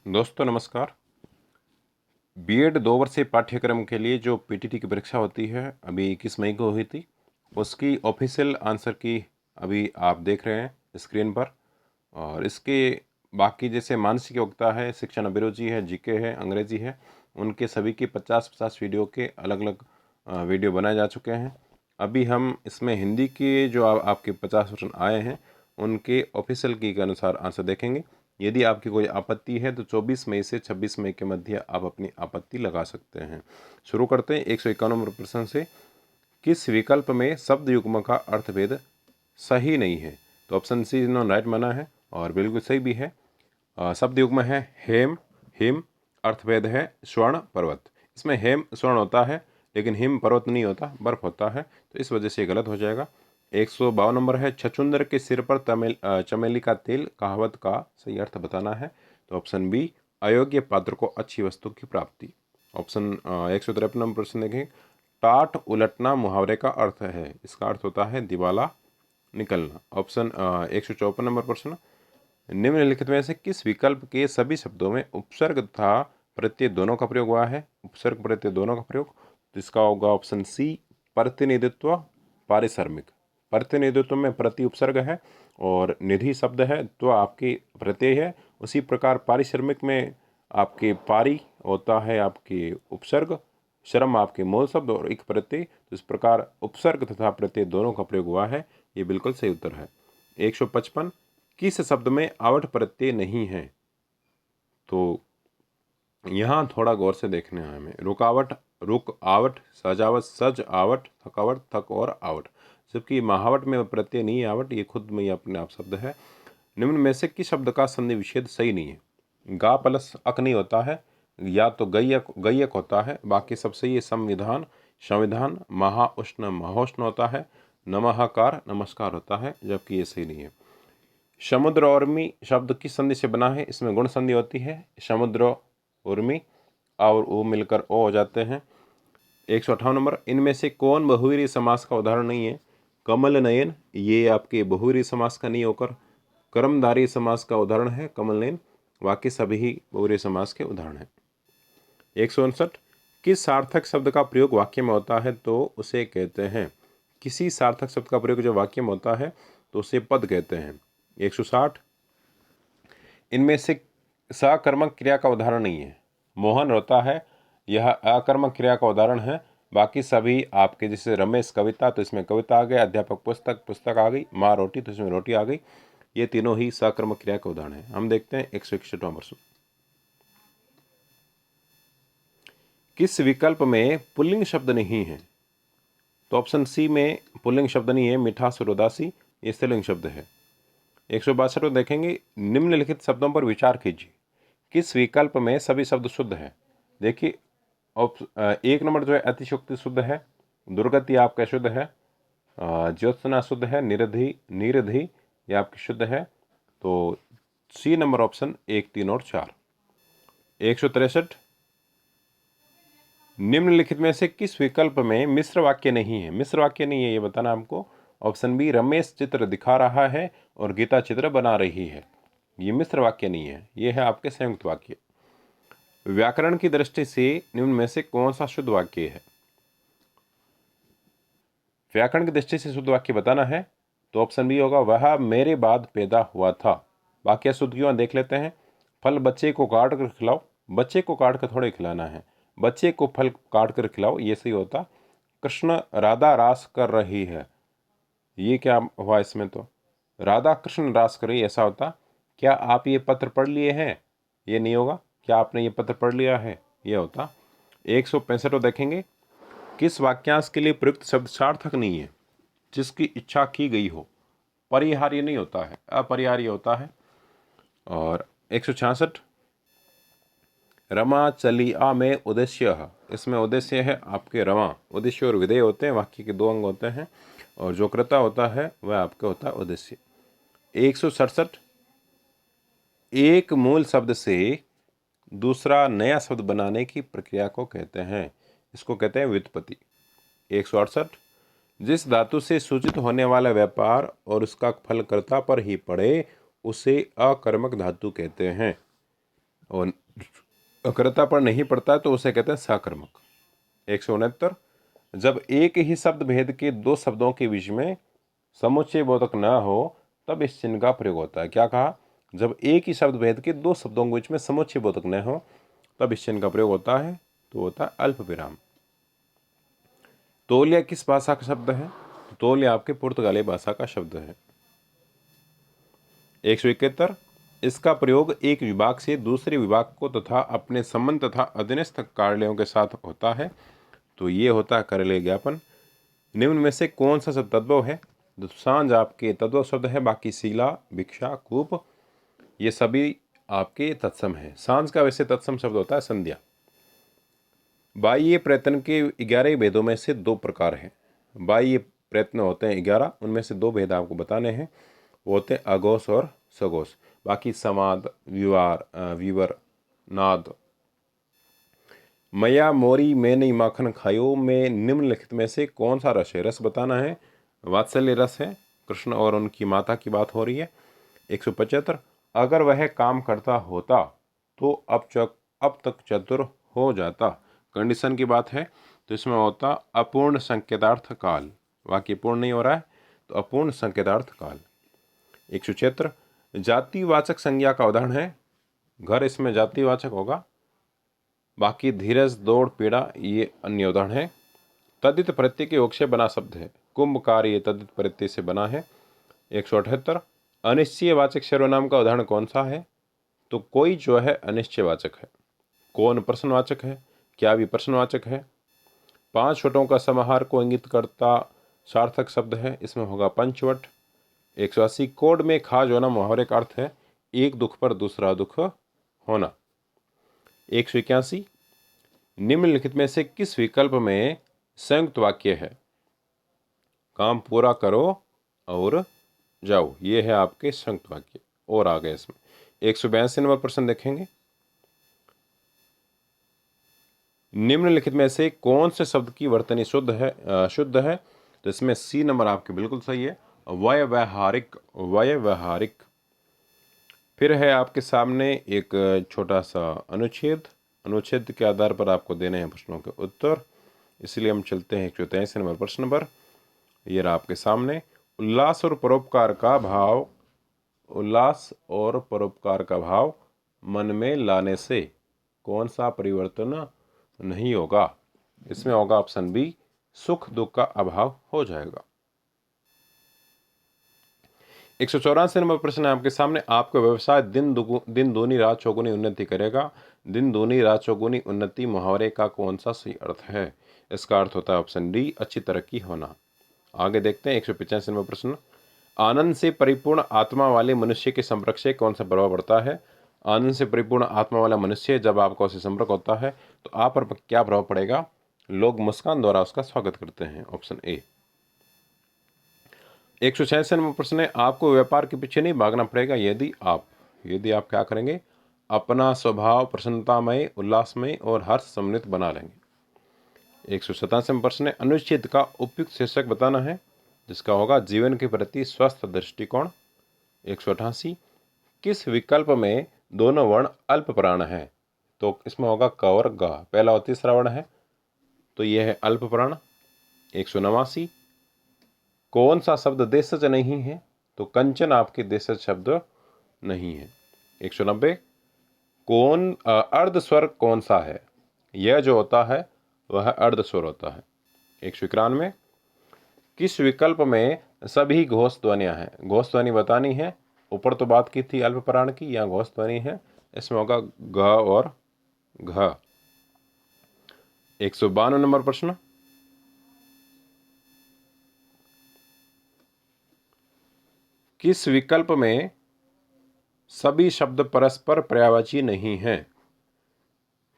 दोस्तों नमस्कार। बीएड 2 वर्षीय पाठ्यक्रम के लिए जो पीटीटी की परीक्षा होती है अभी 21 मई को हुई थी, उसकी ऑफिशियल आंसर की अभी आप देख रहे हैं स्क्रीन पर। और इसके बाकी जैसे मानसिक योग्यता है, शिक्षण अभिरुचि है, जीके है, अंग्रेजी है, उनके सभी के 50-50 वीडियो के अलग अलग वीडियो बनाए जा चुके हैं। अभी हम इसमें हिंदी के जो आपके 50 प्रश्न आए हैं उनके ऑफिशियल की के अनुसार आंसर देखेंगे। यदि आपकी कोई आपत्ति है तो 24 मई से 26 मई के मध्य आप अपनी आपत्ति लगा सकते हैं। शुरू करते हैं 151 नंबर प्रश्न से। किस विकल्प में शब्द युग्म का अर्थभेद सही नहीं है? तो ऑप्शन सी इन्होंने राइट माना है और बिल्कुल सही भी है। शब्द युग्म है हेम हिम, अर्थभेद है स्वर्ण पर्वत। इसमें हेम स्वर्ण होता है लेकिन हिम पर्वत नहीं होता, बर्फ होता है, तो इस वजह से गलत हो जाएगा। 152 नंबर है छछूंदर के सिर पर चमेली का तेल, कहावत का सही अर्थ बताना है। तो ऑप्शन बी अयोग्य पात्र को अच्छी वस्तु की प्राप्ति। ऑप्शन 153 नंबर प्रश्न देखें। टाट उलटना मुहावरे का अर्थ है, इसका अर्थ होता है दिवाला निकलना। ऑप्शन 154 नंबर प्रश्न। निम्नलिखित में से किस विकल्प के सभी शब्दों में उपसर्ग तथा प्रत्यय दोनों का प्रयोग हुआ है? उपसर्ग प्रत्यय दोनों का प्रयोग, तो इसका होगा ऑप्शन सी प्रतिनिधित्व पारिश्रमिक। प्रतिनिधित्व में प्रति उपसर्ग है और निधि शब्द है तो आपकी प्रत्यय है। उसी प्रकार पारिश्रमिक में आपके पारी होता है आपके उपसर्ग, श्रम आपके मूल शब्द और एक प्रत्यय, तो इस प्रकार उपसर्ग तथा प्रत्यय दोनों का प्रयोग हुआ है। ये बिल्कुल सही उत्तर है। 155 किस शब्द में आवट प्रत्यय नहीं है? तो यहाँ थोड़ा गौर से देखना है हमें। रुकावट, रुक आवट, सजावट, सज आवट, थकावट, थक और आवट। जबकि महावट में प्रत्यय नहीं है आवट, ये खुद में ही अपने आप शब्द है। निम्न में से किस शब्द का संधि विच्छेद सही नहीं है? गा प्लस अक नहीं होता है, या तो गय्यक गय्यक होता है, बाकी सब सही है। संविधान संविधान, महा उष्ण महोष्ण होता है, नमःकार नमस्कार होता है, जबकि ये सही नहीं है। समुद्र और उर्मी शब्द किस संधि से बना है? इसमें गुण संधि होती है। समुद्र उर्मी और वो मिलकर ओ हो जाते हैं। 158 नंबर। इनमें से कौन बहुवीरी समास का उदाहरण नहीं है? कमल नयन, ये आपके बहुवीरी समास का नहीं होकर कर्मधारी समास का उदाहरण है कमल नयन, बाकी सभी बहुवीरी समास के उदाहरण हैं। 159 किस सार्थक शब्द का प्रयोग वाक्य में होता है तो उसे कहते हैं? किसी सार्थक शब्द का प्रयोग जो वाक्य में होता है तो उसे पद कहते हैं। 160 इनमें से सकर्मक क्रिया का उदाहरण नहीं है। मोहन रोता है, यह अकर्मक क्रिया का उदाहरण है। बाकी सभी आपके जैसे रमेश कविता, तो इसमें कविता आ गई, अध्यापक पुस्तक, पुस्तक आ गई, माँ रोटी, तो इसमें रोटी आ गई। ये तीनों ही सकर्मक क्रिया का उदाहरण है। हम देखते हैं 161वां प्रश्न। किस विकल्प में पुल्लिंग शब्द नहीं है? तो ऑप्शन सी में पुल्लिंग शब्द नहीं है, मिठास और उदासी, ये स्त्रीलिंग शब्द है। 162 को देखेंगे। निम्नलिखित शब्दों पर विचार कीजिए, किस विकल्प में सभी शब्द शुद्ध है? देखिए, 1 नंबर जो है अतिशयोक्ति शुद्ध है, दुर्गति आपका शुद्ध है, ज्योत्सना शुद्ध है, निरधि निरधि ये आपकी शुद्ध है। तो सी नंबर ऑप्शन 1, 3 और 4। 163 निम्नलिखित में से किस विकल्प में मिश्र वाक्य नहीं है? मिश्र वाक्य नहीं है ये बताना हमको। ऑप्शन बी रमेश चित्र दिखा रहा है और गीता चित्र बना रही है, ये मिश्र वाक्य नहीं है, ये है आपके संयुक्त वाक्य। व्याकरण की दृष्टि से निम्न में से कौन सा शुद्ध वाक्य है? व्याकरण की दृष्टि से शुद्ध वाक्य बताना है तो ऑप्शन बी होगा, वह मेरे बाद पैदा हुआ था। वाक्य शुद्ध क्यों देख लेते हैं। फल बच्चे को काट कर खिलाओ, बच्चे को काट कर थोड़े खिलाना है, बच्चे को फल काट कर खिलाओ, ये सही होता। कृष्ण राधा रास कर रही है, ये क्या हुआ इसमें? तो राधा कृष्ण रास कर रही, ऐसा होता। क्या आप ये पत्र पढ़ लिए हैं, ये नहीं होगा। क्या आपने ये पत्र पढ़ लिया है, ये होता। 165 देखेंगे। किस वाक्यांश के लिए प्रयुक्त शब्द सार्थक नहीं है? जिसकी इच्छा की गई हो, परिहार्य नहीं होता है, अपरिहार्य होता है। और 166 रमा चली आ में उद्देश्य, इसमें उद्देश्य है आपके रमा, उद्देश्य और विधेय होते हैं, वाक्य के 2 अंग होते हैं, और जो कर्ता होता है वह आपका होता है उद्देश्य। 167 एक मूल शब्द से दूसरा नया शब्द बनाने की प्रक्रिया को कहते हैं, इसको कहते हैं व्युत्पत्ति। 168 जिस धातु से सूचित होने वाला व्यापार और उसका फल कर्ता पर ही पड़े उसे अकर्मक धातु कहते हैं। और अकर्ता पर नहीं पड़ता है तो उसे कहते हैं साकर्मक। 169, जब एक ही शब्द भेद के दो शब्दों के बीच में समुच्चय बोधक न हो तब इस चिन्ह का प्रयोग होता है। क्या कहा? जब एक ही शब्द भेद के दो शब्दों के बीच में समुच्चय बोधक न हो तब इस चिन्ह का प्रयोग होता है, तो होता है अल्प विराम। तौलिया किस भाषा का शब्द है? तौलिया आपके पुर्तगाली भाषा का शब्द है। 171, इसका प्रयोग एक विभाग से दूसरे विभाग को तथा अपने संबंध तथा अधीनस्थ कार्यालयों के साथ होता है, तो ये होता है कार्यालय ज्ञापन। निम्न में से कौन सा शब्द तद्भव है? तो सांझ आपके तद्भव शब्द है, बाकी शीला, भिक्षा, कूप ये सभी आपके तत्सम है। सांझ का वैसे तत्सम शब्द होता है संध्या। बाह्य प्रयत्न के 11 भेदों में से 2 प्रकार हैं। बाह्य प्रयत्न होते हैं 11, उनमें से 2 भेद आपको बताने हैं, वो होते हैं अघोष और सघोष। बाकी समाद, विवर, नाद। मया मोरी मैंने माखन खायो में निम्नलिखित में से कौन सा रस है? रस बताना है। वात्सल्य रस है, कृष्ण और उनकी माता की बात हो रही है। 175, अगर वह काम करता होता तो अब तक चतुर हो जाता, कंडीशन की बात है, तो इसमें होता अपूर्ण संकेतार्थ काल। वाक्य पूर्ण नहीं हो रहा है तो अपूर्ण संकेतार्थ काल। 176, जातिवाचक संज्ञा का उदाहरण है घर, इसमें जातिवाचक होगा। बाकी धीरज, दौड़, पीड़ा ये अन्य उदाहरण है। तद्धित प्रत्यय के योग से बना शब्द है, कुंभकार ये तद्धित प्रत्यय से बना है। 178, अनिश्चयवाचक सर्वनाम का उदाहरण कौन सा है? तो कोई जो है अनिश्चयवाचक है। कौन प्रश्नवाचक है, क्या भी प्रश्नवाचक है। 5 वटों का समाहार को इंगित करता सार्थक शब्द है, इसमें होगा पंचवट। 180, कोड में खाज होना मुहावरे का अर्थ है एक दुख पर दूसरा दुख होना। 181, निम्नलिखित में से किस विकल्प में संयुक्त वाक्य है? काम पूरा करो और जाओ, ये है आपके संयुक्त वाक्य। और आ गए इसमें 182 नंबर प्रश्न देखेंगे। निम्नलिखित में से कौन से शब्द की वर्तनी शुद्ध है? तो इसमें सी नंबर आपके बिल्कुल सही है, व्यवहारिक। व्यवहारिक। फिर है आपके सामने एक छोटा सा अनुच्छेद के आधार पर आपको देने हैं प्रश्नों के उत्तर, इसलिए हम चलते हैं 183 नंबर प्रश्न पर। ये रहा आपके सामने, उल्लास और परोपकार का भाव मन में लाने से कौन सा परिवर्तन नहीं होगा? इसमें होगा ऑप्शन बी, सुख दुख का अभाव हो जाएगा। 184 नंबर प्रश्न है आपके सामने, आपका व्यवसाय दिन दूनी रात चौगुनी उन्नति करेगा। दिन दूनी रात चौगुनी उन्नति मुहावरे का कौन सा सही अर्थ है? इसका अर्थ होता है ऑप्शन डी, अच्छी तरक्की होना। आगे देखते हैं 185 नंबर प्रश्न, आनंद से परिपूर्ण आत्मा वाले मनुष्य के संपर्क से कौन सा प्रभाव पड़ता है? आनंद से परिपूर्ण आत्मा वाला मनुष्य जब आपका उससे संपर्क होता है तो आप पर क्या प्रभाव पड़ेगा? लोग मुस्कान द्वारा उसका स्वागत करते हैं, ऑप्शन ए। 186 नंबर प्रश्न है, आपको व्यापार के पीछे नहीं भागना पड़ेगा यदि आप क्या करेंगे? अपना स्वभाव प्रसन्नतामय, उल्लासमय और हर्ष सम्मिलित बना लेंगे। 187 नंबर प्रश्न है, अनुच्छेद का उपयुक्त शीर्षक बताना है, जिसका होगा जीवन के प्रति स्वस्थ दृष्टिकोण। 188, किस विकल्प में दोनों वर्ण अल्प प्राण है? तो इसमें होगा क और ग, पहला और तीसरा वर्ण है तो यह है अल्प प्राण। 189, कौन सा शब्द देशज नहीं है? तो कंचन आपके देशज शब्द नहीं है। 190, कौन अर्ध स्वर कौन सा है? यह जो होता है वह अर्ध स्वर होता है। 191, किस विकल्प में सभी घोष ध्वनियां हैं? घोष ध्वनि बतानी है, ऊपर तो बात की थी अल्प प्राण की, यहाँ घोष ध्वनि है, इसमें होगा घ और घ। 192 नंबर प्रश्न, किस विकल्प में सभी शब्द परस्पर पर्यायवाची नहीं है?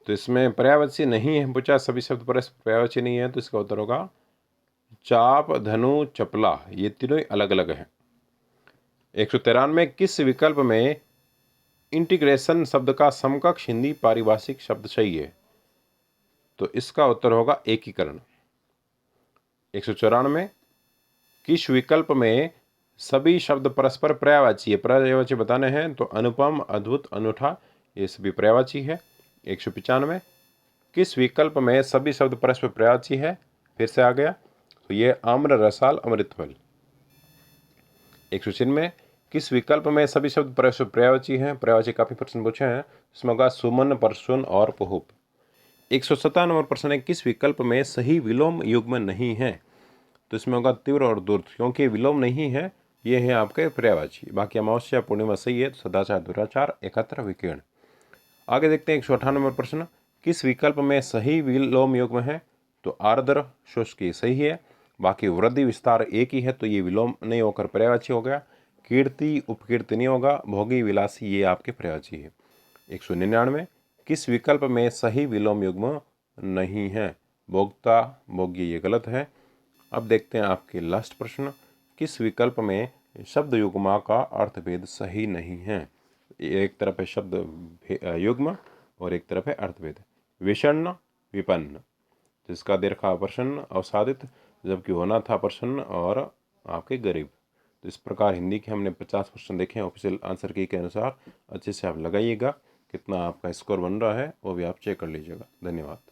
तो इसमें पर्यायवाची नहीं है पूछा, सभी शब्द परस्पर पर्यायवाची नहीं है, तो इसका उत्तर होगा चाप, धनु, चपला, ये तीनों अलग अलग हैं। 193, किस विकल्प में इंटीग्रेशन शब्द का समकक्ष हिंदी पारिभाषिक शब्द सही है? तो इसका उत्तर होगा एकीकरण। 194, किस विकल्प में सभी शब्द परस्पर पर्यायवाची है? पर्यायवाची बताने हैं तो अनुपम, अद्भुत, अनूठा ये सभी पर्यायवाची है। 195 किस विकल्प में सभी शब्द परस्पर पर्यायवाची है? फिर से आ गया, तो ये आम्र रसाल अमृतफल। 196 किस विकल्प में सभी शब्द परस्पर पर्यायवाची हैं? पर्यायवाची काफी प्रश्न पूछे हैं, इसमें होगा सुमन, परसुन और पुहुप। 197 नंबर प्रश्न है किस विकल्प में सही विलोम युग्म नहीं है? तो इसमें होगा तीव्र और दूर, क्योंकि विलोम नहीं है, ये है आपके पर्यायवाची। बाकी अमावस्या पूर्णिमा सही है, सदाचार दुराचार एकत्र विकीर्ण। आगे देखते हैं 158 नंबर प्रश्न किस विकल्प में सही विलोम युग्म है? तो आर्द्र शुष्की सही है। बाकी वृद्धि विस्तार एक ही है, तो ये विलोम नहीं होकर पर्यायवाची हो गया। कीर्ति उपकीर्ति नहीं होगा, भोगी विलासी ये आपके पर्यायवाची है। 199 किस विकल्प में सही विलोम युग्म नहीं है? भोक्ता भोग्य ये गलत है। अब देखते हैं आपके लास्ट प्रश्न किस विकल्प में शब्द युग्मा का अर्थभेद सही नहीं है? एक तरफ है शब्द युग्म और एक तरफ है अर्थभेद। विषण्ण विपन्न, जिसका दीर्घा प्रसन्न अवसादित, जबकि होना था प्रसन्न और आपके गरीब। तो इस प्रकार हिंदी के हमने 50 प्रश्न देखे हैं ऑफिशियल आंसर की के अनुसार। अच्छे से आप लगाइएगा, कितना आपका स्कोर बन रहा है वो भी आप चेक कर लीजिएगा। धन्यवाद।